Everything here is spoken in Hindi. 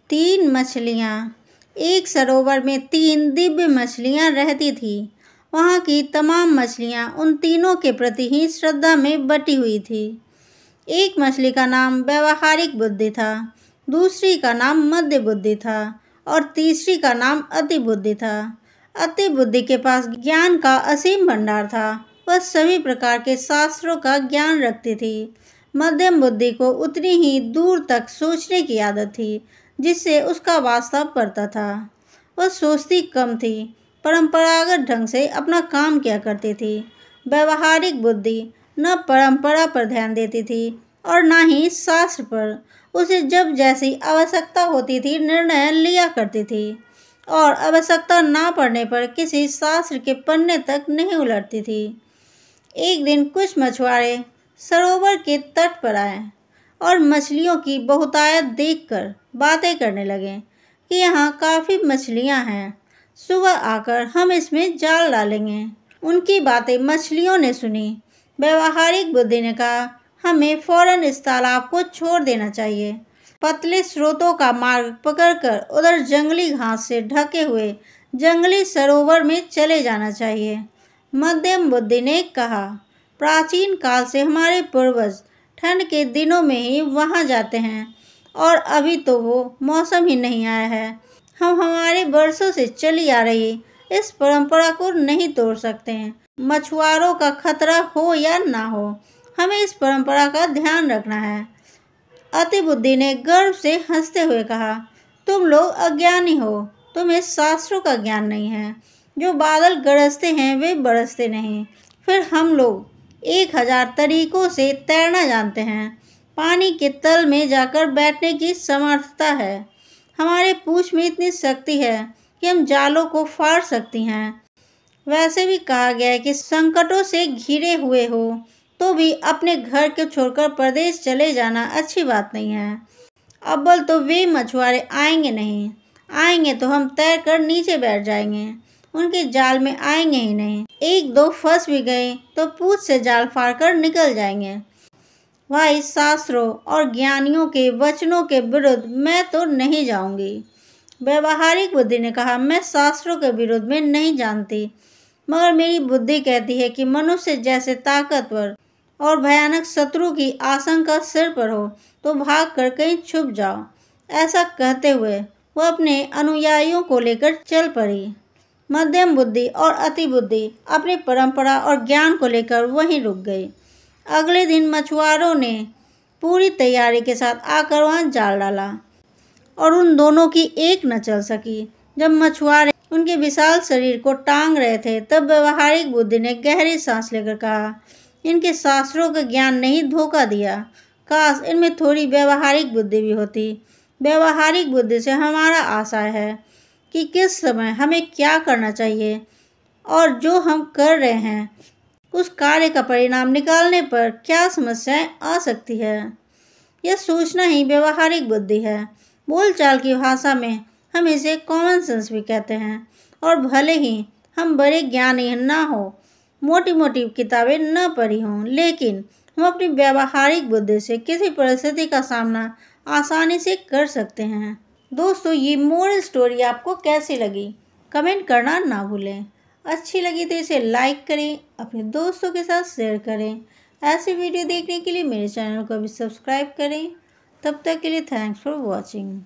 तीन मछलियाँ। एक सरोवर में तीन दिव्य मछलियाँ रहती थीं। वहाँ की तमाम मछलियाँ उन तीनों के प्रति ही श्रद्धा में बटी हुई थी। एक मछली का नाम व्यावहारिक बुद्धि था, दूसरी का नाम मध्य बुद्धि था और तीसरी का नाम अति बुद्धि था। अति बुद्धि के पास ज्ञान का असीम भंडार था। वह सभी प्रकार के शास्त्रों का ज्ञान रखती थी। मध्यम बुद्धि को उतनी ही दूर तक सोचने की आदत थी जिससे उसका वास्ता पड़ता था। वह सोचती कम थी, परंपरागत ढंग से अपना काम किया करती थी। व्यावहारिक बुद्धि न परंपरा पर ध्यान देती थी और न ही शास्त्र पर। उसे जब जैसी आवश्यकता होती थी निर्णय लिया करती थी और आवश्यकता ना पड़ने पर किसी शास्त्र के पन्ने तक नहीं उलटती थी। एक दिन कुछ मछुआरे सरोवर के तट पर आए और मछलियों की बहुतायत देखकर बातें करने लगे कि यहाँ काफ़ी मछलियाँ हैं, सुबह आकर हम इसमें जाल डालेंगे। उनकी बातें मछलियों ने सुनी। व्यावहारिक बुद्धि ने कहा, हमें फौरन इस तालाब को छोड़ देना चाहिए। पतले स्रोतों का मार्ग पकड़कर उधर जंगली घास से ढके हुए जंगली सरोवर में चले जाना चाहिए। मध्यम बुद्धि ने कहा, प्राचीन काल से हमारे पूर्वज ठंड के दिनों में ही वहां जाते हैं और अभी तो वो मौसम ही नहीं आया है। हम हमारे वर्षों से चली आ रही इस परंपरा को नहीं तोड़ सकते हैं। मछुआरों का खतरा हो या ना हो, हमें इस परंपरा का ध्यान रखना है। अति बुद्धि ने गर्व से हंसते हुए कहा, तुम लोग अज्ञानी हो, तुम्हें शास्त्रों का ज्ञान नहीं है। जो बादल गरजते हैं वे बरसते नहीं। फिर हम लोग 1000 तरीकों से तैरना जानते हैं। पानी के तल में जाकर बैठने की समर्थता है। हमारे पूंछ में इतनी शक्ति है कि हम जालों को फाड़ सकती हैं। वैसे भी कहा गया है कि संकटों से घिरे हुए हो तो भी अपने घर को छोड़कर परदेश चले जाना अच्छी बात नहीं है। अव्वल तो वे मछुआरे आएंगे नहीं, आएंगे तो हम तैर कर नीचे बैठ जाएंगे, उनके जाल में आएंगे ही नहीं। एक दो फंस भी गए तो पूंछ से जाल फाड़कर निकल जाएंगे। भाई, शास्त्रों और ज्ञानियों के वचनों के विरुद्ध मैं तो नहीं जाऊंगी। व्यावहारिक बुद्धि ने कहा, मैं शास्त्रों के विरुद्ध में नहीं जानती, मगर मेरी बुद्धि कहती है कि मनुष्य जैसे ताकतवर और भयानक शत्रु की आशंका सिर पर हो तो भाग कर कहीं छुप जाओ। ऐसा कहते हुए वह अपने अनुयायियों को लेकर चल पड़ी। मध्यम बुद्धि और अति बुद्धि अपनी परंपरा और ज्ञान को लेकर वहीं रुक गई। अगले दिन मछुआरों ने पूरी तैयारी के साथ आकर वहां जाल डाला और उन दोनों की एक न चल सकी। जब मछुआरे उनके विशाल शरीर को टांग रहे थे तब व्यावहारिक बुद्धि ने गहरी सांस लेकर कहा, इनके शास्त्रों का ज्ञान ने ही धोखा दिया। काश इनमें थोड़ी व्यावहारिक बुद्धि भी होती। व्यावहारिक बुद्धि से हमारा आशय है कि किस समय हमें क्या करना चाहिए और जो हम कर रहे हैं उस कार्य का परिणाम निकालने पर क्या समस्याएं आ सकती है। यह सोचना ही व्यावहारिक बुद्धि है। बोलचाल की भाषा में हम इसे कॉमन सेंस भी कहते हैं। और भले ही हम बड़े ज्ञानी ना हो, मोटी मोटी किताबें न पढ़ी हों, लेकिन हम अपनी व्यावहारिक बुद्धि से किसी परिस्थिति का सामना आसानी से कर सकते हैं। दोस्तों, ये मोरल स्टोरी आपको कैसी लगी कमेंट करना ना भूलें। अच्छी लगी तो इसे लाइक करें, अपने दोस्तों के साथ शेयर करें। ऐसी वीडियो देखने के लिए मेरे चैनल को भी सब्सक्राइब करें। तब तक के लिए थैंक्स फॉर वॉचिंग।